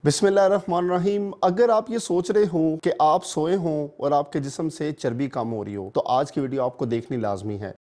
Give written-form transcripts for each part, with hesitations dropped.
बिस्मिल्लाहिर्रहमानिर्रहीम। अगर आप ये सोच रहे हो कि आप सोए हो और आपके जिस्म से चर्बी कम हो रही हो तो आज की वीडियो आपको देखनी लाजमी है।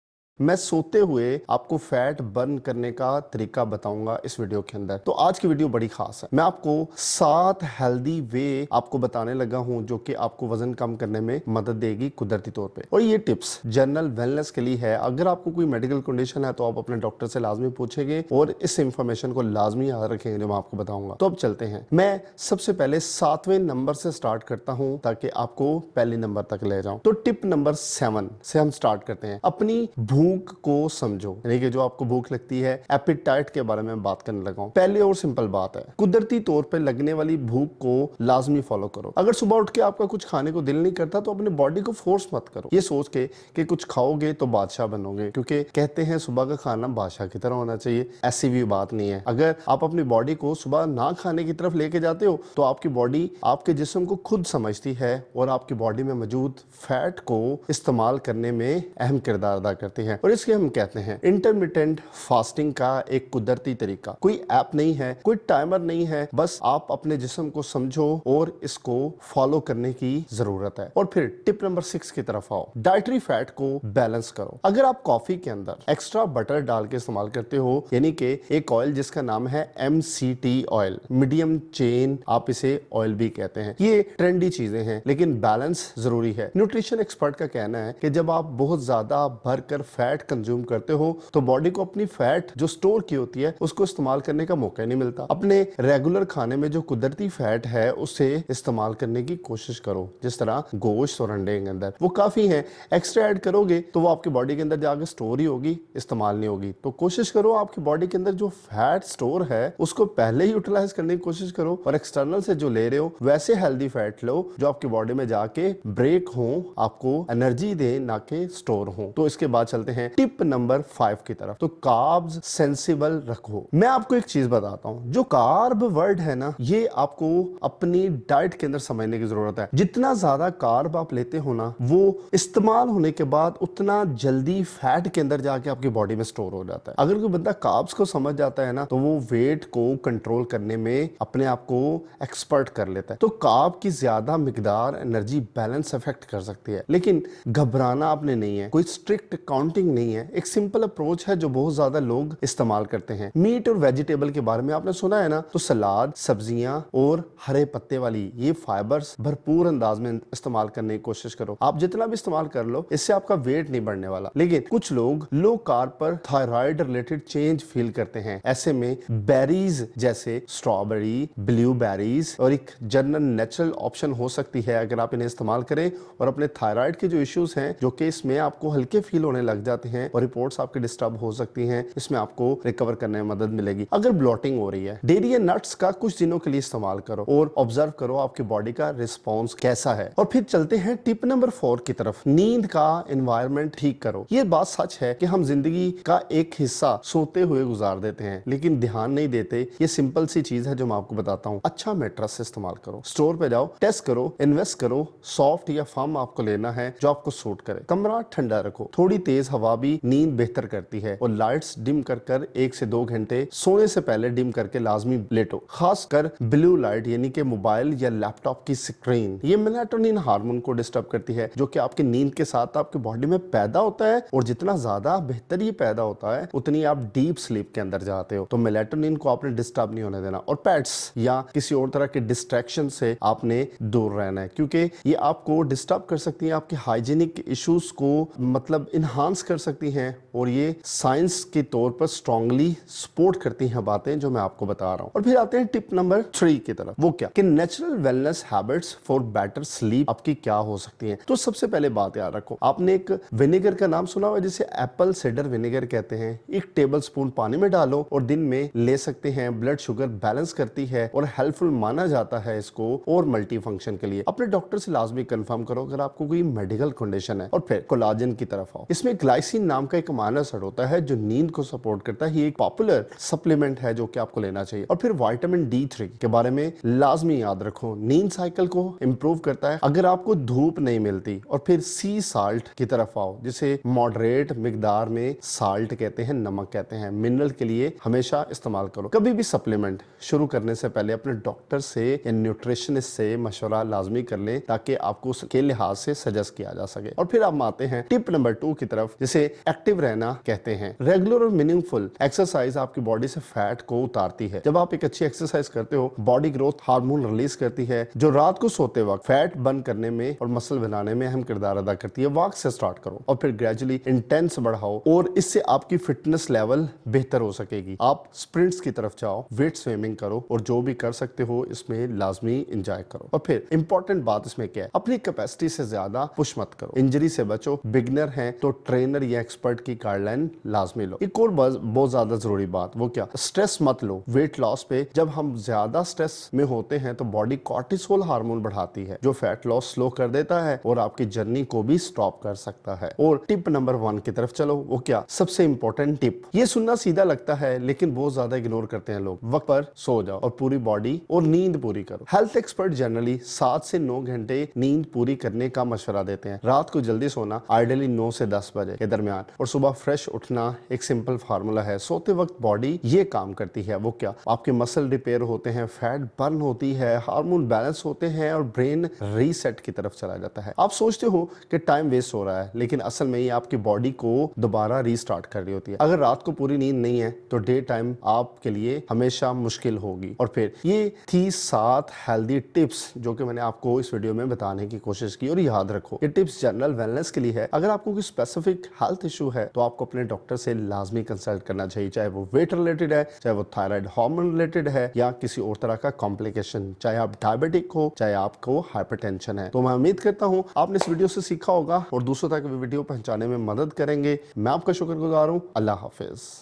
मैं सोते हुए आपको फैट बर्न करने का तरीका बताऊंगा इस वीडियो के अंदर। तो आज की वीडियो बड़ी खास है। मैं आपको 7 हेल्दी वे आपको बताने लगा हूं जो कि आपको वजन कम करने में मदद देगी कुदरती तौर पे। और ये टिप्स जनरल वेलनेस के लिए है। अगर आपको कोई मेडिकल कंडीशन है तो आप अपने डॉक्टर से लाजमी पूछेंगे और इस इंफॉर्मेशन को लाजमी याद रखेंगे जो मैं आपको बताऊंगा। तो अब चलते हैं। मैं सबसे पहले 7वें नंबर से स्टार्ट करता हूं ताकि आपको पहले नंबर तक ले जाऊं। तो टिप नंबर 7 से हम स्टार्ट करते हैं। अपनी भूख को समझो, यानी कि जो आपको भूख लगती है, एपिटाइट के बारे में बात करने लगा हूं। पहले और सिंपल बात है, कुदरती तौर पे लगने वाली भूख को लाजमी फॉलो करो। अगर सुबह उठ के आपका कुछ खाने को दिल नहीं करता तो अपनी बॉडी को फोर्स मत करो ये सोच के कि कुछ खाओगे तो बादशाह बनोगे, क्योंकि कहते हैं सुबह का खाना बादशाह की तरह होना चाहिए। ऐसी भी बात नहीं है। अगर आप अपनी बॉडी को सुबह ना खाने की तरफ लेके जाते हो तो आपकी बॉडी आपके जिस्म को खुद समझती है और आपकी बॉडी में मौजूद फैट को इस्तेमाल करने में अहम किरदार अदा करती है। और इसके हम कहते हैं इंटरमिटेंट फास्टिंग का एक कुदरती तरीका। कोई ऐप नहीं है, कोई टाइमर नहीं है, बस आप अपने जिस्म को समझो और इसको फॉलो करने की जरूरत है। और फिर टिप नंबर 6 की तरफ आओ। डाइटरी फैट को बैलेंस करो। अगर आप कॉफी के अंदर एक्स्ट्रा बटर डाल के इस्तेमाल करते हो, यानी कि एक ऑयल जिसका नाम है MCT ऑयल, मीडियम चेन आप इसे ऑयल भी कहते हैं, ये ट्रेंडी चीजें हैं लेकिन बैलेंस जरूरी है। न्यूट्रिशन एक्सपर्ट का कहना है कि जब आप बहुत ज्यादा भरकर फैट कंज्यूम करते हो तो बॉडी को अपनी फैट जो स्टोर की होती है उसको इस्तेमाल करने का मौका नहीं मिलता। अपने रेगुलर खाने में जो कुदरती फैट है उसे इस्तेमाल करने की कोशिश करो, जिस तरह गोश्त और अंडे के अंदर, वो काफी है। एक्स्ट्रा ऐड करोगे तो वो आपकी बॉडी के अंदर जाकर स्टोर ही होगी, इस्तेमाल नहीं होगी। तो कोशिश करो आपकी बॉडी के अंदर जो फैट स्टोर है उसको पहले ही यूटिलाइज करने की कोशिश करो और एक्सटर्नल से जो ले रहे हो वैसे हेल्दी फैट लो जो आपकी बॉडी में जाके ब्रेक हो, आपको एनर्जी दे, ना कि स्टोर हो। तो इसके बाद चलते हैं टिप नंबर 5 की तरफ। तो कार्ब्स सेंसिबल रखो। मैं आपको एक चीज बताता हूं, जो कार्ब वर्ड है ना, ये आपको अपनी डाइट के अंदर समझने की जरूरत है। जितना ज्यादा कार्ब आप लेते हो ना, वो इस्तेमाल होने के बाद उतना जल्दी फैट के अंदर जाके आपकी बॉडी में स्टोर हो जाता है। अगर कोई बंदा कार्ब्स को समझ जाता है ना तो वो वेट को कंट्रोल करने में अपने आप को एक्सपर्ट कर लेता है। तो कार्ब की ज्यादा मिकदार एनर्जी बैलेंस अफेक्ट कर सकती है, लेकिन घबराना आपने नहीं है। कोई स्ट्रिक्ट काउंटिंग नहीं है। एक सिंपल अप्रोच है जो बहुत ज्यादा लोग इस्तेमाल करते हैं। मीट और वेजिटेबल के बारे में आपने सुना है ना, तो सलाद, सब्जियां और हरे पत्ते वाली ये फाइबर्स भरपूर अंदाज में इस्तेमाल करने की कोशिश करो। आप जितना भी इस्तेमाल कर लो, इससे आपका वेट नहीं बढ़ने वाला। लेकिन कुछ लोग लो कार्ब पर थायराइड रिलेटेड चेंज फील करते हैं। ऐसे में बेरीज जैसे स्ट्रॉबेरी, ब्लूबेरीज और एक जनरल नेचुरल ऑप्शन हो सकती है अगर आप इन्हें इस्तेमाल करें और अपने थायराइड के जो इश्यूज हैं, जो कि इसमें आपको हल्के फील होने लग जाते हैं और रिपोर्ट्स आपकी डिस्टर्ब हो सकती हैं, इसमें आपको रिकवर करने में मदद मिलेगी। अगर ब्लोटिंग हो रही है, डेयरी या नट्स का कुछ दिनों के लिए इस्तेमाल करो और ऑब्जर्व करो आपकी बॉडी का रिस्पॉन्स कैसा है। और फिर चलते हैं टिप नंबर 4 की तरफ। नींद का एनवायरनमेंट ठीक करो। ये बात सच है कि हम जिंदगी का एक हिस्सा सोते हुए गुजार देते हैं, लेकिन ध्यान नहीं देते। ये सिंपल सी चीज है जो मैं आपको बताता हूँ। अच्छा मैट्रेस इस्तेमाल करो, स्टोर पे जाओ, टेस्ट करो, इन्वेस्ट करो। सॉफ्ट या फर्म आपको लेना है जो आपको सूट करे। कमरा ठंडा रखो, थोड़ी तेज हवा भी नींद बेहतर करती है। और लाइट्स डिम कर 1 से 2 घंटे सोने से पहले डिम करके लाजमी लेटो। खासकर ब्लू लाइट यानी कि मोबाइल या लैपटॉप की स्क्रीन, ये मेलाटोनिन हार्मोन को डिस्टर्ब करती है जो कि आपकी नींद के साथ आपकी बॉडी में पैदा होता है। और जितना ज्यादा बेहतर ये पैदा होता है उतनी आप डीप स्लीप के अंदर जाते हो। तो मेलाटोनिन को आपने डिस्टर्ब नहीं होने देना। और पेट्स या किसी और तरह के डिस्ट्रैक्शन से आपने दूर रहना है, क्योंकि ये आपको डिस्टर्ब कर सकती है, आपके हाइजीनिक इश्यूज को मतलब इन्हांस कर सकती हैं। और ये साइंस के तौर पर स्ट्रांगली सपोर्ट करती हैं बातें जो मैं आपको बता रहा हूं। और फिर आते हैं टिप नंबर 3 की तरफ। वो क्या कि natural wellness habits for better sleep आपकी क्या हो सकती हैं। तो सबसे पहले बात याद रखो, आपने एक विनेगर का नाम सुना हुआ जिसे एप्पल साइडर विनेगर कहते हैं। 1 टेबल स्पून पानी में डालो और दिन में ले सकते हैं। ब्लड शुगर बैलेंस करती है और हेल्पफुल माना जाता है इसको और मल्टी फंक्शन के लिए। अपने डॉक्टर से लाजमी कंफर्म करो अगर आपको कोई मेडिकल कंडीशन है। और फिर कोलाजन की तरफ आओ। इसमें ग्लाइसिन नाम का एक अमाइनो एसिड होता है जो नींद को सपोर्ट करता है। ये एक पॉपुलर सप्लीमेंट है जो कि आपको लेना चाहिए। और फिर विटामिन D3 के बारे में लाजमी याद रखो, नींद साइकिल को इंप्रूव करता है अगर आपको धूप नहीं मिलती। और फिर सी साल्ट की तरफ आओ, जिसे मॉडरेट मिकदार में साल्ट कहते हैं, नमक कहते हैं, मिनरल के लिए हमेशा इस्तेमाल करो। कभी भी सप्लीमेंट शुरू करने से पहले अपने डॉक्टर से या न्यूट्रिशनिस्ट से मशवरा लाजमी कर लें ताकि आपको उसके लिहाज से सजेस्ट किया जा सके। और फिर आप आते हैं टिप नंबर 2 की तरफ, जिसे एक्टिव रहना कहते हैं। रेगुलर और मीनिंगफुल एक्सरसाइज आपकी बॉडी से फैट को उतारती है। जब आप एक अच्छी एक्सरसाइज करते हो, बॉडी ग्रोथ हार्मोन रिलीज करती है जो रात को सोते वक्त फैट बर्न करने में और मसल बनाने में अहम किरदार अदा करती है। वॉक से स्टार्ट करो और फिर ग्रेजुअली इंटेंस बढ़ाओ और इससे आपकी फिटनेस लेवल बेहतर हो सकेगी। आप स्प्रिंट्स की तरफ जाओ, वेट स्विमिंग करो और जो भी कर सकते हो इसमें लाजमी एंजॉय करो। और फिर इंपॉर्टेंट बात इसमें क्या है, अपनी कैपेसिटी से ज्यादा पुश मत करो, इंजरी से बचो। बिगनर हैं तो ट्रेनर या एक्सपर्ट की गाइडलाइन लाजमी लो। एक और बहुत ज्यादा जरूरी बात, वो क्या, स्ट्रेस मत लो वेट लॉस पे। जब हम ज्यादा स्ट्रेस में होते हैं तो बॉडी कॉर्टिसोल हार्मोन बढ़ाती है जो फैट लॉस स्लो कर देता है और आपकी जर्नी को भी स्टॉप कर सकता है। और टिप नंबर 1 की तरफ चलो, वो क्या, सबसे इंपॉर्टेंट टिप। ये सुनना सीधा लगता है लेकिन बहुत ज्यादा इग्नोर करते हैं लोग। वक्त पर सो जाओ और पूरी बॉडी और नींद पूरी करो। हेल्थ एक्सपर्ट जनरली 7 से 9 घंटे नींद पूरी करने का मशवरा देते हैं। रात को जल्दी सोना, आइडियली 9 से 10 बजे के दरमियान, और सुबह फ्रेश उठना एक सिंपल फार्मूला है। सोते वक्त बॉडी ये काम करती है, वो क्या, आपके मसल रिपेयर होते हैं, फैट बर्न होती है, हार्मोन बैलेंस होते हैं और ब्रेन रीसेट की तरफ चला जाता है। आप सोचते हो कि टाइम वेस्ट हो रहा है, लेकिन असल में ये आपकी बॉडी को दोबारा रीस्टार्ट कर रही होती है। अगर रात को पूरी नींद नहीं है तो डे टाइम आपके लिए हमेशा मुश्किल होगी। और फिर ये थी 7 हेल्दी टिप्स जो कि मैंने आपको इस वीडियो में बताने की कोशिश की। और याद रखो, ये टिप्स जनरल वेलनेस के लिए है। अगर आपको कोई स्पेसिफिक हेल्थ इशू है तो आपको अपने डॉक्टर से लाजमी कंसल्ट करना चाहिए, चाहे वो वेट रिलेटेड है, चाहे वो थायराइड हार्मोन रिलेटेड है या किसी और तरह का कॉम्प्लिकेशन, चाहे आप डायबिटिक हो, चाहे आपको हाइपरटेंशन है। तो मैं उम्मीद करता हूं आपने इस वीडियो से सीखा होगा और दूसरों तक वीडियो पहुंचाने में मदद करेंगे। मैं आपका शुक्रगुजार हूं। अल्लाह हाफिज।